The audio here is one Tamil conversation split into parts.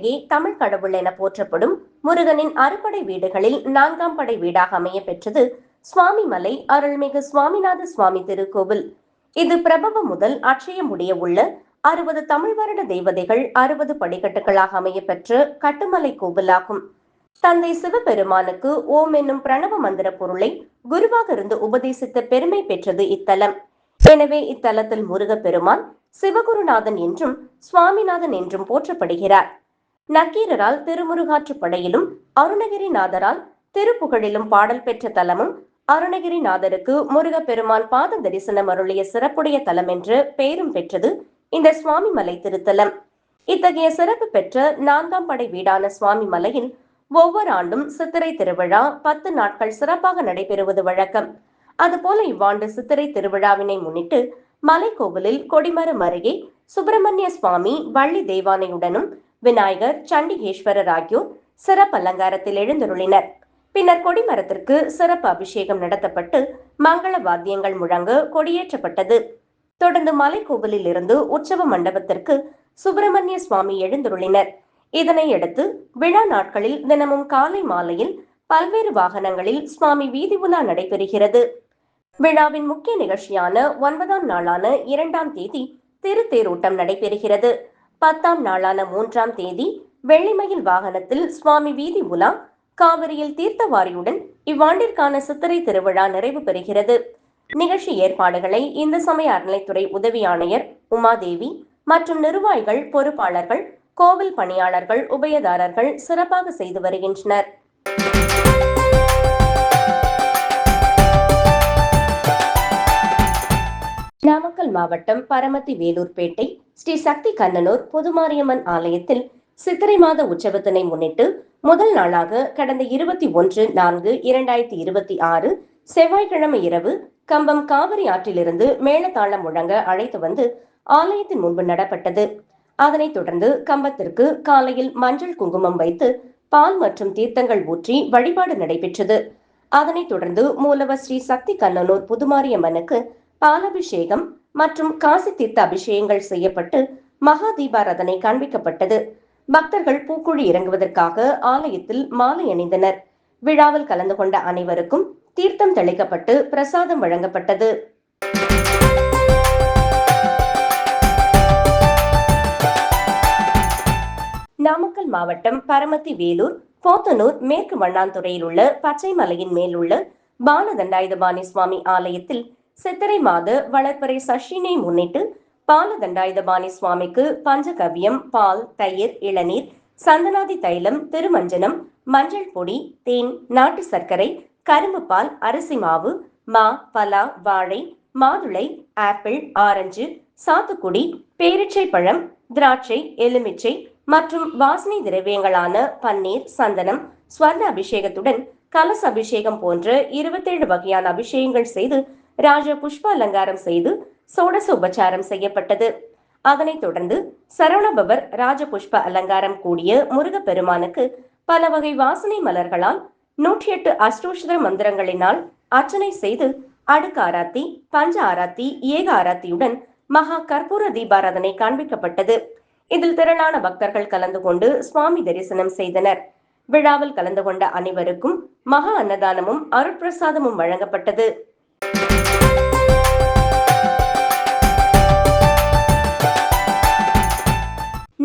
திருமாலையே தமிழ் கடவுள் என போற்றப்படும் முருகனின் அறுபடை வீடுகளில் 4ஆம் படை வீடாக அமைய பெற்றது சுவாமிமலை அருள்மிகு சுவாமிநாத சுவாமி திருக்கோவில். இது பிரபவம் முதல் அட்சயம் முடிய உள்ள 60 தமிழ் வருட தெய்வதைகள் 60 படிக்கட்டுகளாக அமைய பெற்ற கட்டுமலை கோவிலாகும். தந்தை சிவபெருமானுக்கு ஓம் என்னும் பிரணவ மந்திர பொருளை குருவாக இருந்து உபதேசித்த பெருமை பெற்றது இத்தலம். எனவே இத்தலத்தில் முருகப்பெருமான் சிவகுருநாதன் என்றும் சுவாமிநாதன் என்றும் போற்றப்படுகிறார். நக்கீரரால் திருமுருகாற்றுப்படையிலும் அருணகிரிநாதரால் திருப்புகழிலும் பாடல் பெற்ற தலமும் அருணகிரிநாதருக்கு முருகப்பெருமான் பாத தரிசனம் அருளிய சிறப்புடைய தலம் என்று பெயரும் பெற்றது இந்த சுவாமிமலை திருத்தலம். இத்தகைய சிறப்பு பெற்ற 4ஆம் படை வீடான சுவாமிமலையில் ஒவ்வொரு ஆண்டும் சித்திரை திருவிழா 10 நாட்கள் சிறப்பாக நடைபெறுவது வழக்கம். அதுபோல இவ்வாண்டு சித்திரை திருவிழாவினை முன்னிட்டு மலைக்கோவிலில் கொடிமரம் அருகே சுப்பிரமணிய சுவாமி வள்ளி தெய்வானையுடனும் விநாயகர் சண்டிகேஸ்வரர் ஆகியோர் சிறப்பு அலங்காரத்தில் எழுந்தருளினர். பின்னர் கொடிமரத்திற்கு சிறப்பு அபிஷேகம் நடத்தப்பட்டு மங்கள வாத்தியங்கள் முழங்க கொடியேற்றப்பட்டது. தொடர்ந்து மலைக்கோவிலில் இருந்து உற்சவ மண்டபத்திற்கு சுப்பிரமணிய சுவாமி எழுந்தருளினர். இதனையடுத்து விழா நாட்களில் தினமும் காலை மாலையில் பல்வேறு வாகனங்களில் சுவாமி வீதி உலா நடைபெறுகிறது. விழாவின் முக்கிய நிகழ்ச்சியான 9ஆம் நாளான 2ஆம் தேதி திருத்தேரோட்டம் நடைபெறுகிறது. 10ஆம் நாளான 3ஆம் தேதி வெள்ளிமயில் வாகனத்தில் சுவாமி வீதி உலா காவிரியில் தீர்த்தவாரியுடன் இவ்வாண்டிற்கான சித்திரை திருவிழா நிறைவு பெறுகிறது. நிகழ்ச்சி ஏற்பாடுகளை இந்து சமய அறநிலைத்துறை உதவி ஆணையர் உமாதேவி மற்றும் நிர்வாகிகள், பொறுப்பாளர்கள், கோவில் பணியாளர்கள், உபயதாரர்கள் சிறப்பாக செய்து வருகின்றனர். நாமக்கல் மாவட்டம் பரமத்தி வேலூர்பேட்டை ஸ்ரீ சக்தி கண்ணனூர் புதுமாரியம்மன் ஆலயத்தில் சித்திரை மாத உற்சவத்தினை முன்னிட்டு முதல் நாளாக கடந்த 21/4/2026 செவ்வாய்க்கிழமை இரவு கம்பம் காவிரி ஆற்றிலிருந்து மேளதாளம் முழங்க அழைத்து வந்து ஆலயத்தின் முன்பு நடப்பட்டது. அதனைத் தொடர்ந்து கம்பத்திற்கு காலையில் மஞ்சள் குங்குமம் வைத்து பால் மற்றும் தீர்த்தங்கள் ஊற்றி வழிபாடு நடைபெற்றது. அதனைத் தொடர்ந்து மூலவர் ஸ்ரீ சக்தி கண்ணனூர் புதுமாரியம்மனுக்கு பாலாபிஷேகம் மற்றும் காசி தீர்த்த அபிஷேகங்கள் செய்யப்பட்டு மகா தீபாராதனை காண்பிக்கப்பட்டது. பக்தர்கள் பூக்குழி இறங்குவதற்காக ஆலயத்தில் மாலை அணிந்தனர். விழாவில் கலந்து கொண்ட அனைவருக்கும் தீர்த்தம் தெளிக்கப்பட்டு பிரசாதம் வழங்கப்பட்டது. நாமக்கல் மாவட்டம் பரமத்தி வேலூர் போத்தனூர் மேற்கு வண்ணாந்துறையில் உள்ள பச்சை மலையின் மேல் உள்ள பாலதண்டாயுதபாணி சுவாமி ஆலயத்தில் சித்திரை மாத வளர்ப்பறை சஷ்டினை முன்னிட்டு பாலதண்டாயுதபாணி சுவாமிக்கு பஞ்சகவ்யம், பால், தயிர், இளநீர், சந்தனாதி தைலம், திருமஞ்சனம், மஞ்சள் பொடி, தேன், நாட்டு சர்க்கரை, கரும்பு பால், அரிசி மாவு, மா, பலா, வாழை, மாதுளை, ஆப்பிள், ஆரஞ்சு, சாத்துக்குடி, பேரிச்சை பழம், திராட்சை, எலுமிச்சை மற்றும் வாசனை திரவியங்களான பன்னீர், சந்தனம், ஸ்வர்ண அபிஷேகத்துடன் கலச அபிஷேகம் போன்ற 27 வகையான அபிஷேகங்கள் செய்து ராஜ புஷ்ப அலங்காரம் செய்து சோடச உபச்சாரம் செய்யப்பட்டது. அதனைத் தொடர்ந்து சரவணபவர் ராஜ புஷ்ப அலங்காரம் கூடிய முருகப்பெருமானுக்கு பல வகை வாசனை மலர்களால் 108 அஷ்டோஷர மந்திரங்களினால் அர்ச்சனை செய்து அடுக்கு ஆராத்தி, பஞ்ச ஆராத்தி, ஏக ஆராத்தியுடன் மகா கற்பூர தீபாராதனை காண்பிக்கப்பட்டது. இதில் திரளான பக்தர்கள் கலந்து கொண்டு சுவாமி தரிசனம் செய்தனர். விழாவில் கலந்து கொண்ட அனைவருக்கும் மகா அன்னதானமும் அருட்பிரசாதமும் வழங்கப்பட்டது.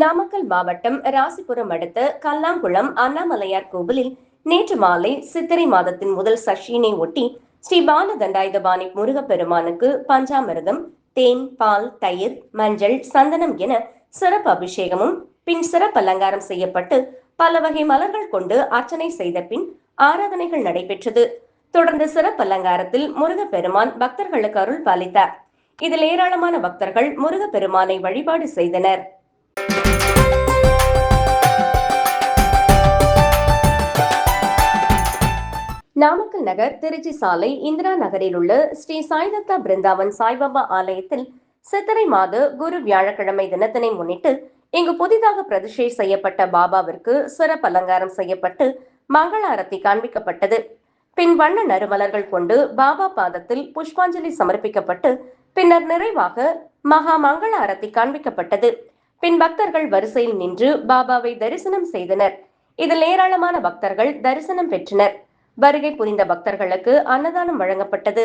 நாமக்கல் மாவட்டம் ராசிபுரம் அடுத்த கல்லாங்குளம் அண்ணாமலையார் கோவிலில் நேற்று மாலை சித்திரை மாதத்தின் முதல் சஷ்டியினை ஒட்டி ஸ்ரீ பாலதண்டாயுதபாணி முருகப்பெருமானுக்கு பஞ்சாமிர்தம், தேன், பால், தயிர், மஞ்சள், சந்தனம் என சிறப்பு அபிஷேகமும் பின் சிறப்பு அலங்காரம் செய்யப்பட்டு பல வகை மலர்கள் கொண்டு அர்ச்சனை செய்த பின் ஆராதனைகள் நடைபெற்றது. தொடர்ந்து சிறப்பு அலங்காரத்தில் முருகப்பெருமான் பக்தர்களுக்கு அருள் பாலித்தார். இதில் ஏராளமான பக்தர்கள் முருகப்பெருமானை வழிபாடு செய்தனர். நாமக்கல் நகர் திருச்சி சாலை இந்திரா நகரில் உள்ள ஸ்ரீ சாய்தத்தா பிருந்தாவன் சாய்பாபா ஆலயத்தில் சித்திரை மாத குரு வியாழக்கிழமை தினத்தினை முன்னிட்டு இங்கு புதிதாக பிரதிஷ்டை செய்யப்பட்ட பாபாவிற்கு சிறப்பு அலங்காரம் செய்யப்பட்டு மங்கள ஆரத்தி காண்பிக்கப்பட்டது. பின் வண்ண நறுமலர்கள் கொண்டு பாபா பாதத்தில் புஷ்பாஞ்சலி சமர்ப்பிக்கப்பட்டு பின்னர் நிறைவாக மகா மங்கள ஆரத்தி காண்பிக்கப்பட்டது. பின் பக்தர்கள் வரிசையில் நின்று பாபாவை தரிசனம் செய்தனர். இதில் ஏராளமான பக்தர்கள் தரிசனம் பெற்றனர். வருகை புரிந்த பக்தர்களுக்கு அன்னதானம் வழங்கப்பட்டது.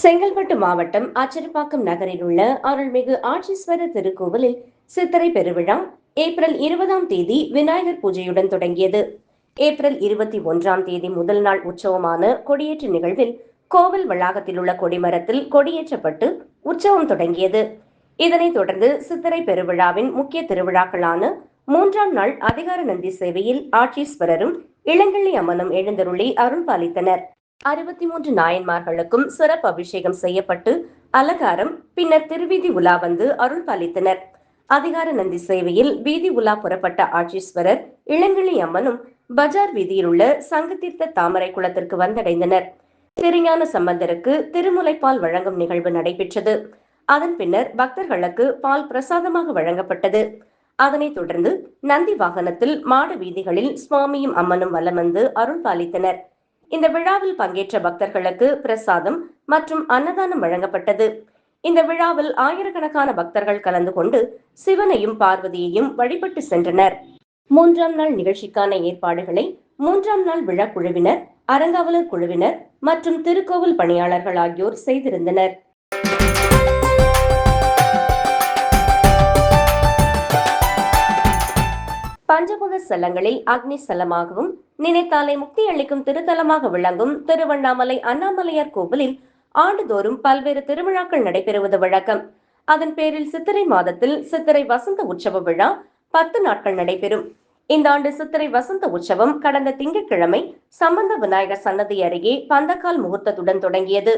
செங்கல்பட்டு மாவட்டம் அச்சரப்பாக்கம் நகரில் உள்ள அருள்மிகு ஆட்சீஸ்வரர் திருக்கோவிலில் சித்திரை பெருவிழா ஏப்ரல் 20ஆம் தேதி விநாயகர் பூஜையுடன் தொடங்கியது. ஏப்ரல் 21ஆம் தேதி முதல் நாள் உற்சவமான கொடியேற்று நிகழ்வில் கோவில் வளாகத்தில் உள்ள கொடிமரத்தில் கொடியேற்றப்பட்டு உற்சவம் தொடங்கியது. இதனைத் தொடர்ந்து சித்திரை பெருவிழாவின் முக்கிய திருவிழாக்களான 3ஆம் நாள் அதிகார நந்தி சேவையில் ஆட்சீஸ்வரரும் இளங்கிள்ளி அம்மனும் எழுந்தருளி அருள் பாலித்தனர். 63 நாயன்மார்களுக்கும் சிறப்பு அபிஷேகம் செய்யப்பட்டு அலங்காரம், பின்னர் திருவீதி உலா வந்து அருள் பாலித்தனர். அதிகார நந்தி சேவையில் வீதி உலா புறப்பட்ட ஆட்சீஸ்வரர் இளங்கிள்ளி அம்மனும் பஜார் வீதியில் உள்ள சங்கத்தீர்த்த தாமரை குளத்திற்கு வந்தடைந்தனர். திருஞான சம்பந்தருக்கு திருமுலைப்பால் வழங்கும் நிகழ்வு நடைபெற்றது. அதன் பின்னர் பக்தர்களுக்கு பால் பிரசாதமாக வழங்கப்பட்டது. அதனைத் தொடர்ந்து நந்தி வாகனத்தில் மாட வீதிகளில் சுவாமியும் அம்மனும் வலம் வந்து அருள் பாலித்தனர். இந்த விழாவில் பங்கேற்ற பக்தர்களுக்கு பிரசாதம் மற்றும் அன்னதானம் வழங்கப்பட்டது. இந்த விழாவில் ஆயிரக்கணக்கான பக்தர்கள் கலந்து கொண்டு சிவனையும் பார்வதியையும் வழிபட்டு சென்றனர். 3ஆம் நாள் நிகழ்ச்சிக்கான ஏற்பாடுகளை 3ஆம் நாள் விழா குழுவினர், அறங்காவலர் குழுவினர் மற்றும் திருக்கோவில் பணியாளர்கள் ஆகியோர் செய்திருந்தனர். பஞ்சபூத ஸ்தலங்களில் அக்னி ஸ்தலமாகவும் நினைத்தாலே முக்தி அளிக்கும் திருத்தலமாக விளங்கும் திருவண்ணாமலை அண்ணாமலையார் கோவிலில் ஆண்டுதோறும் பல்வேறு திருவிழாக்கள் நடைபெறுவது வழக்கம். அதன் பேரில் சித்திரை மாதத்தில் சித்திரை வசந்த உற்சவ விழா 10 நாட்கள் நடைபெறும். இந்த ஆண்டு சித்திரை வசந்த உற்சவம் கடந்த திங்கட்கிழமை சம்பந்த விநாயகர் சன்னதி அருகே பந்தக்கால் முகூர்த்தத்துடன் தொடங்கியது.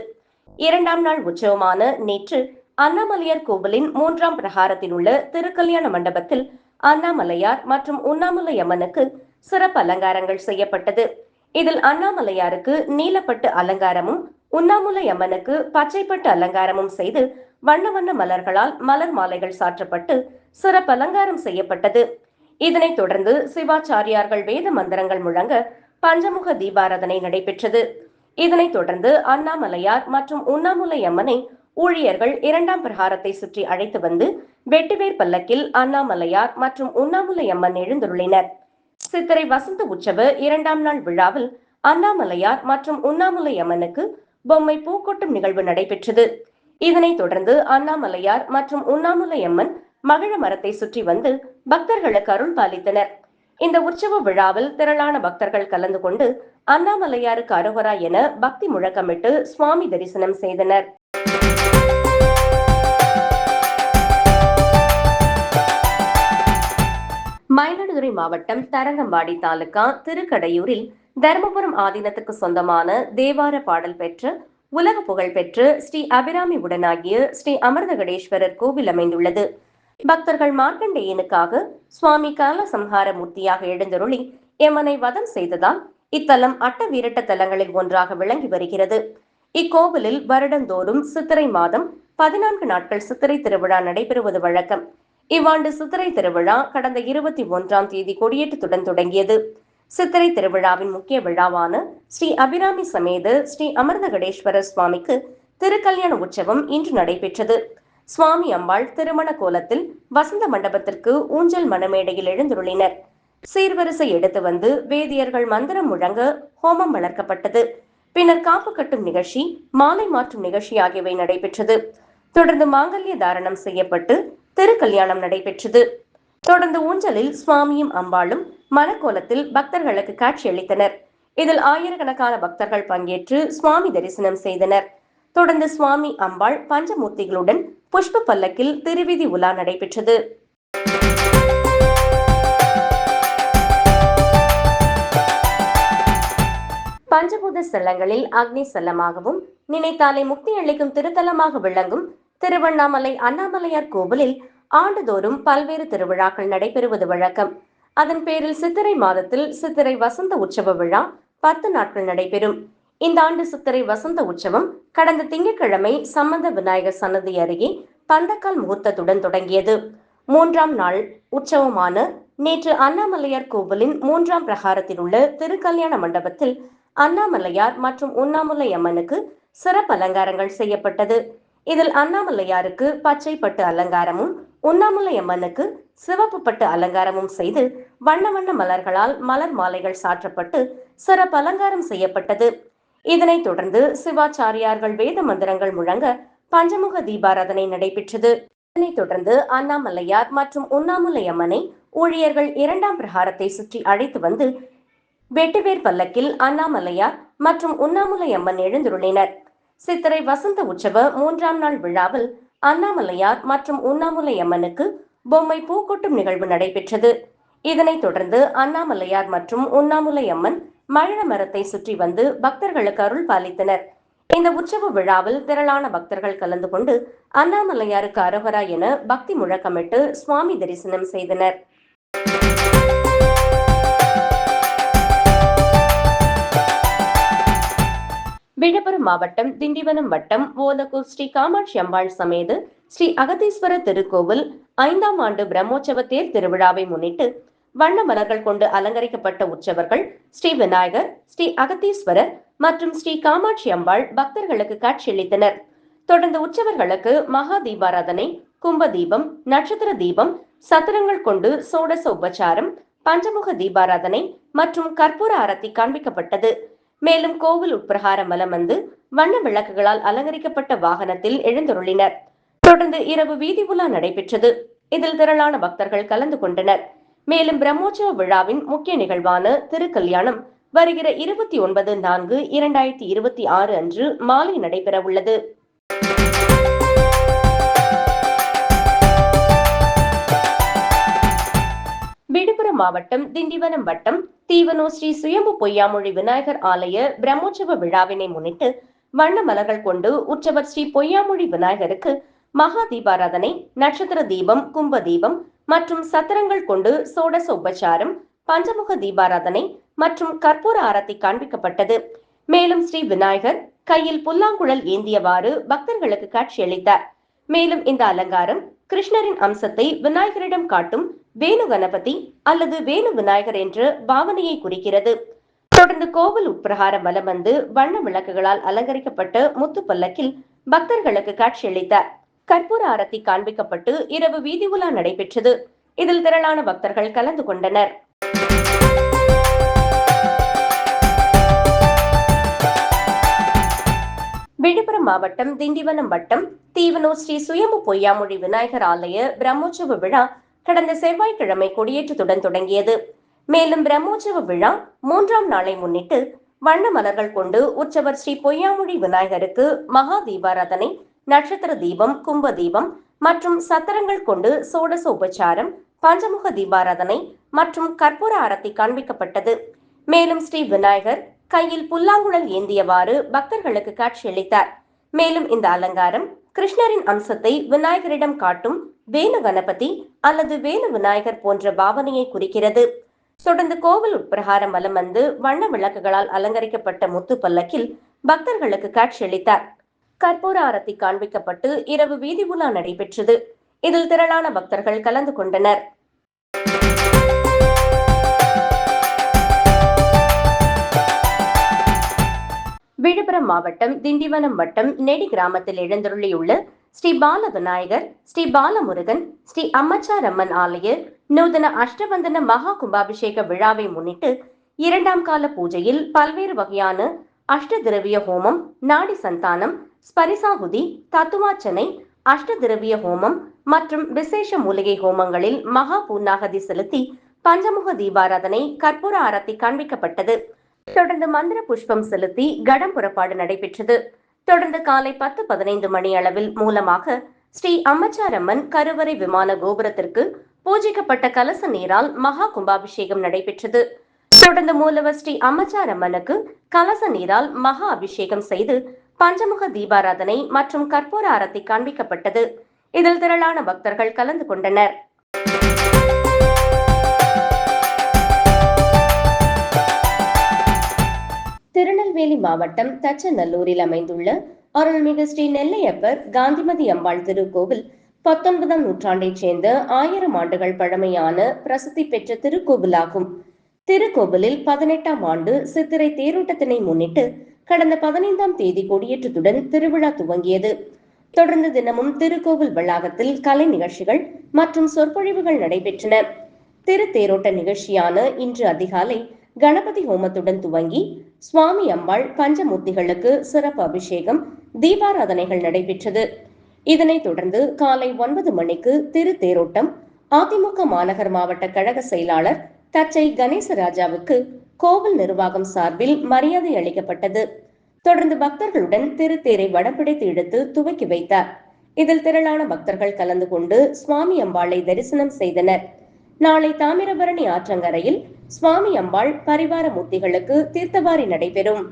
2ஆம் நாள் உற்சவமான நேற்று அண்ணாமலையார் கோவிலின் 3ஆம் பிரகாரத்தில் உள்ள திருக்கல்யாண மண்டபத்தில் அண்ணாமலையார் மற்றும் உண்ணாமுலை அம்மனுக்கு சிறப்பு அலங்காரங்கள் செய்யப்பட்டது. இதில் அண்ணாமலையாருக்கு நீலப்பட்டு அலங்காரமும் உண்ணாமுலை அம்மனுக்கு பச்சைப்பட்டு அலங்காரமும் செய்து வண்ண வண்ண மலர்களால் மலர் மாலைகள் சாற்றப்பட்டு சிறப்பு அலங்காரம் செய்யப்பட்டது. இதனைத் தொடர்ந்து சிவாச்சாரியார்கள் வேத மந்திரங்கள் முழங்க பஞ்சமுக தீபாராதனை நடைபெற்றது. இதனைத் தொடர்ந்து அண்ணாமலையார் மற்றும் உண்ணாமுலை அம்மனை ஊழியர்கள் 2ஆம் பிரகாரத்தை சுற்றி அழைத்து வந்து வெட்டிவேர் பல்லக்கில் அண்ணாமலையார் மற்றும் உண்ணாமுலை அம்மன் எழுந்தருளினர். சித்திரை வசந்த உற்சவ 2ஆம் நாள் விழாவில் அண்ணாமலையார் மற்றும் உண்ணாமுலை அம்மனுக்கு பொம்மை பூக்கொட்டும் நிகழ்வு நடைபெற்றது. இதனைத் தொடர்ந்து அண்ணாமலையார் மற்றும் உண்ணாமுலை அம்மன் மகிழ மரத்தை சுற்றி வந்து பக்தர்களுக்கு அருள் பாலித்தனர். இந்த உற்சவ விழாவில் திரளான பக்தர்கள் கலந்து கொண்டு அண்ணாமலையாருக்கு அரோகரா என பக்தி முழக்கமிட்டு சுவாமி தரிசனம் செய்தனர். மயிலாடுதுறை மாவட்டம் தரங்கம்பாடி தாலுகா திருக்கடையூரில் தர்மபுரம் ஆதீனத்துக்கு சொந்தமான தேவார பாடல் பெற்ற உலக புகழ்பெற்ற ஸ்ரீ அபிராமி உடனாகிய ஸ்ரீ அமிர்தகடேஸ்வரர் கோவில் அமைந்துள்ளது. பக்தர்கள் மார்க்கண்டேயனுக்காக சுவாமி காலசம்ஹார மூர்த்தியாக எழுந்தருளி எமனை வதம் செய்ததால் இத்தலம் அட்ட வீரட்ட தலங்களில் ஒன்றாக விளங்கி வருகிறது. இக்கோவிலில் வருடந்தோறும் சித்திரை மாதம் 14 நாட்கள் சித்திரை திருவிழா நடைபெறுவது வழக்கம். இவ்வாண்டு சித்திரை திருவிழா கடந்த 21ஆம் தேதி கொடியேற்றத்துடன் தொடங்கியது. சித்திரை திருவிழாவின் முக்கிய விழாவான ஸ்ரீ அபிராமி சமேத ஸ்ரீ அமிர்தகடேஸ்வரர் சுவாமிக்கு திருக்கல்யாண உற்சவம் இன்று நடைபெற்றது. சுவாமி அம்பாள் திருமண கோலத்தில் வசந்த மண்டபத்திற்கு ஊஞ்சல் மணமேடையில் எழுந்துருளினர். சீர்வரிசை எடுத்து வந்து வேதியர்கள் மந்திரம் முழங்க ஹோமம் வளர்க்கப்பட்டது. பின்னர் காப்பு கட்டும் நிகழ்ச்சி, மாலை மாற்றும் நிகழ்ச்சி ஆகியவை நடைபெற்றது. தொடர்ந்து மாங்கல்ய தாரணம் செய்யப்பட்டு திருக்கல்யாணம் நடைபெற்றது. தொடர்ந்து ஊஞ்சலில் சுவாமியும் அம்பாளும் மணக்கோலத்தில் பக்தர்களுக்கு காட்சியளித்தனர். இதில் ஆயிரக்கணக்கான பக்தர்கள் பங்கேற்று சுவாமி தரிசனம் செய்தனர். தொடர்ந்து சுவாமி அம்பாள் பஞ்சமூர்த்திகளுடன் புஷ்ப பல்லக்கில் திருவீதி உலா நடைபெற்றது. பஞ்சபூத ஸ்தலங்களில் அக்னி ஸ்தலமாகவும் நினைத்தாலே முக்தி அளிக்கும் திருத்தலமாக விளங்கும் திருவண்ணாமலை அண்ணாமலையார் கோவிலில் ஆண்டுதோறும் பல்வேறு திருவிழாக்கள் நடைபெறுவது வழக்கம். அதன் பேரில் சித்திரை மாதத்தில் சித்திரை வசந்த உற்சவ விழா 10 நாட்கள் நடைபெறும். இந்த ஆண்டு சித்திரை வசந்த உற்சவம் கடந்த திங்கட்கிழமை சம்பந்த விநாயகர் சன்னதி அருகே பந்தக்கால் முகூர்த்தத்துடன் தொடங்கியது. 3ஆம் நாள் உற்சவமான நேற்று அண்ணாமலையார் கோவிலின் 3ஆம் பிரகாரத்தில் உள்ள திருக்கல்யாண மண்டபத்தில் அண்ணாமலையார் மற்றும் உண்ணாமுலை அம்மனுக்கு சிறப்பு அலங்காரங்கள் செய்யப்பட்டது. இதில் அண்ணாமலையாருக்கு பச்சை பட்டு அலங்காரமும், உண்ணாமுலை அம்மனுக்கு சிவப்பு பட்டு அலங்காரமும் செய்து வண்ண வண்ண மலர்களால் மலர் மாலைகள் சாற்றப்பட்டு சிறப்பு அலங்காரம் செய்யப்பட்டது. இதனைத் தொடர்ந்து சிவாச்சாரியார்கள் வேத மந்திரங்கள் முழங்க பஞ்சமுக தீபாராதனை நடைபெற்றது. இதனைத் தொடர்ந்து அண்ணாமலையார் மற்றும் உண்ணாமுலை அம்மனை ஊழியர்கள் இரண்டாம் பிரகாரத்தை சுற்றி அழைத்து வந்து வெட்டுவேர் பல்லக்கில் அண்ணாமலையார் மற்றும் உண்ணாமுலை அம்மன் எழுந்துருளினர். சித்திரை வசந்த உற்சவ 3ஆம் நாள் விழாவில் அண்ணாமலையார் மற்றும் உண்ணாமுலை அம்மனுக்கு பொம்மை பூக்கொட்டும் நிகழ்வு நடைபெற்றது. இதனைத் தொடர்ந்து அண்ணாமலையார் மற்றும் உண்ணாமுலை அம்மன் மழை மரத்தை சுற்றி வந்து பக்தர்களுக்கு அருள் பாலித்தனர். இந்த உற்சவ விழாவில் திரளான பக்தர்கள் கலந்து கொண்டு அண்ணாமலையாருக்கு அரோகரா என பக்தி முழக்கமிட்டு சுவாமி தரிசனம் செய்தனர். விழுப்புரம் மாவட்டம் திண்டிவனம் வட்டம் ஓதக்கூர் ஸ்ரீ காமாட்சி அம்பாள் சமேத ஸ்ரீ அகத்தீஸ்வரர் திருக்கோவில் 5ஆம் ஆண்டு பிரம்மோற்சவ தேர் திருவிழாவை முன்னிட்டு வண்ண மலர்கள் கொண்டு அலங்கரிக்கப்பட்ட உற்சவர்கள் ஸ்ரீ விநாயகர், ஸ்ரீ அகத்தீஸ்வரர் மற்றும் ஸ்ரீ காமாட்சி அம்பாள் பக்தர்களுக்கு காட்சியளித்தனர். தொடர்ந்து உற்சவர்களுக்கு மகா தீபாராதனை, கும்ப தீபம், நட்சத்திர தீபம், சத்திரங்கள் கொண்டு சோடச உபச்சாரம், பஞ்சமுக தீபாராதனை மற்றும் கற்பூர ஆரத்தி காண்பிக்கப்பட்டது. மேலும் கோவில் உட்பிரகாரம் வலம் வந்து வண்ண விளக்குகளால் அலங்கரிக்கப்பட்ட வாகனத்தில் எழுந்தருளினர். தொடர்ந்து இரவு வீதி உலா நடைபெற்றது. இதில் திரளான பக்தர்கள் கலந்து கொண்டனர். மேலும் பிரம்மோற்சவ விழாவின் முக்கிய நிகழ்வான திருக்கல்யாணம் வருகிற 29/4/2026 அன்று மாலை நடைபெற உள்ளது. விழுப்புரம் மாவட்டம் திண்டிவனம் வட்டம் தீவனோ ஸ்ரீ சுயம்பு பொய்யாமொழி விநாயகர் ஆலய பிரம்மோற்சவ விழாவினை முன்னிட்டு வண்ண மலர்கள் கொண்டு உற்சவர் ஸ்ரீ பொய்யாமொழி விநாயகருக்கு மகா தீபாராதனை, நட்சத்திர தீபம், கும்ப தீபம் மற்றும் சத்திரங்கள் கொண்டு சோடச உபச்சாரம், பஞ்சமுக தீபாராதனை மற்றும் கற்பூர ஆரத்தி காண்பிக்கப்பட்டது. மேலும் ஸ்ரீ விநாயகர் கையில் புல்லாங்குழல் ஏந்தியவாறு பக்தர்களுக்கு காட்சியளித்தார். மேலும் இந்த அலங்காரம் கிருஷ்ணரின் அம்சத்தை விநாயகரிடம் காட்டும் வேணு கணபதி அல்லது வேணு விநாயகர் என்ற பாவனையை குறிக்கிறது. தொடர்ந்து கோவில் உட்பிரகாரம் வலம் வந்து வண்ண விளக்குகளால் அலங்கரிக்கப்பட்ட முத்து பல்லக்கில் பக்தர்களுக்கு காட்சியளித்தார். கற்பூர ஆரத்தி காண்பிக்கப்பட்டு இரவு வீதி உலா நடைபெற்றது. இதில் திரளான பக்தர்கள் கலந்து கொண்டனர். விழுப்புரம் மாவட்டம் திண்டிவனம் வட்டம் தீவனோ ஸ்ரீ சுயம்பு பொய்யாமொழி விநாயகர் ஆலய பிரம்மோற்சவ விழா கடந்த செவ்வாய்க்கிழமை கொடியேற்றத்துடன் தொடங்கியது. மேலும் பிரம்மோற்சவ விழா 3ஆம் நாளை முன்னிட்டு வண்ண மலர்கள் கொண்டு உற்சவர் ஸ்ரீ பொய்யாமொழி விநாயகருக்கு மகா தீபாராதனை, நட்சத்திர தீபம், கும்ப தீபம் மற்றும் சத்திரங்கள் கொண்டு சோடச உபச்சாரம், பஞ்சமுக தீபாராதனை மற்றும் கற்பூர ஆரத்தி காண்பிக்கப்பட்டது. மேலும் ஸ்ரீ விநாயகர் கையில் புல்லாங்குழல் ஏந்தியவாறு பக்தர்களுக்கு காட்சியளித்தார். மேலும் இந்த அலங்காரம் கிருஷ்ணரின் அம்சத்தை விநாயகரிடம் காட்டும் வேணு கணபதி அல்லது வேணு விநாயகர் போன்ற பாவனையை குறிக்கிறது. தொடர்ந்து கோவில் உட்பிரகாரம் வலம் வந்து வண்ண விளக்குகளால் அலங்கரிக்கப்பட்ட முத்து பல்லக்கில் பக்தர்களுக்கு காட்சியளித்தார். கற்பூர ஆரத்தி காண்பிக்கப்பட்டு இரவு வீதி உலா நடைபெற்றது. இதில் திரளான பக்தர்கள் கலந்து கொண்டனர். விழுப்புரம் மாவட்டம் திண்டிவனம் வட்டம் நெடி கிராமத்தில் எழுந்தருளியுள்ள ஸ்ரீ பால விநாயகர், ஸ்ரீ பாலமுருகன், ஸ்ரீ அம்மச்சாரம்மன் ஆலய நூதன அஷ்டபந்தன மகா கும்பாபிஷேக விழாவை முன்னிட்டு 2ஆம் கால பூஜையில் பல்வேறு வகையான அஷ்ட திரவிய ஹோமம், நாடி சந்தானம், ஸ்பரிசாகுதி, தத்துவார்ச்சனை, அஷ்ட திரவிய ஹோமம் மற்றும் விசேஷ மூலிகை ஹோமங்களில் மகா பூர்ணாகதி செலுத்தி பஞ்சமுக தீபாராதனை, கற்பூர ஆரத்தி காண்பிக்கப்பட்டது. தொடர்ந்து மந்திர புஷ்பம் செலுத்தி கடம் புறப்பாடு நடைபெற்றது. தொடர்ந்து காலை 10:15 மணி அளவில் மூலமாக ஸ்ரீ அம்மச்சாரம்மன் கருவறை விமான கோபுரத்திற்கு பூஜிக்கப்பட்ட கலச நீரால் மகா கும்பாபிஷேகம் நடைபெற்றது. தொடர்ந்து மூலவர் ஸ்ரீ அம்மச்சாரம்மனுக்கு கலச நீரால் மகா அபிஷேகம் செய்து பஞ்சமுக தீபாராதனை மற்றும் கற்பூர ஆரத்தி காண்பிக்கப்பட்டது. இதில் திரளான பக்தர்கள் கலந்து கொண்டனர். திருநெல்வேலி மாவட்டம் தச்சநல்லூரில் அமைந்துள்ள அருள்மிகு ஸ்ரீ நெல்லையப்பர் காந்திமதி அம்பாள் திருக்கோவில் 19ஆம் நூற்றாண்டைச் சேர்ந்த 1000 ஆண்டுகள் பழமையான பிரசித்தி பெற்ற திருக்கோவிலாகும். திருக்கோவிலில் 18ஆம் ஆண்டு சித்திரை தேரோட்டத்தினை முன்னிட்டு கடந்த 15ஆம் தேதி கொடியேற்றத்துடன் திருவிழா துவங்கியது. தொடர்ந்து தினமும் திருக்கோவில் வளாகத்தில் கலை நிகழ்ச்சிகள் மற்றும் சொற்பொழிவுகள் நடைபெற்றன. திருத்தேரோட்ட நிகழ்ச்சியான இன்று அதிகாலை கணபதி ஹோமத்துடன் துவங்கி சுவாமி அம்பாள் பஞ்சமூர்த்திகளுக்கு சிறப்பு அபிஷேகம், தீபாராதனைகள் நடைபெற்றது. இதனைத் தொடர்ந்து காலை 9 மணிக்கு திருத்தேரோட்டம் அதிமுக மாநகர் மாவட்ட கழக செயலாளர் தச்சை கணேசராஜாவுக்கு கோவில் நிர்வாகம் சார்பில் மரியாதை அளிக்கப்பட்டது. தொடர்ந்து பக்தர்களுடன் திருத்தேரை வடம்பிடித்து இழுத்து துவக்கி வைத்தார். இதில் திரளான பக்தர்கள் கலந்து கொண்டு சுவாமி அம்பாளை தரிசனம் செய்தனர். நாளை தாமிரபரணி ஆற்றங்கரையில் சுவாமி அம்பாள் பரிவார மூர்த்திகளுக்கு தீர்த்தவாரி நடைபெறும்.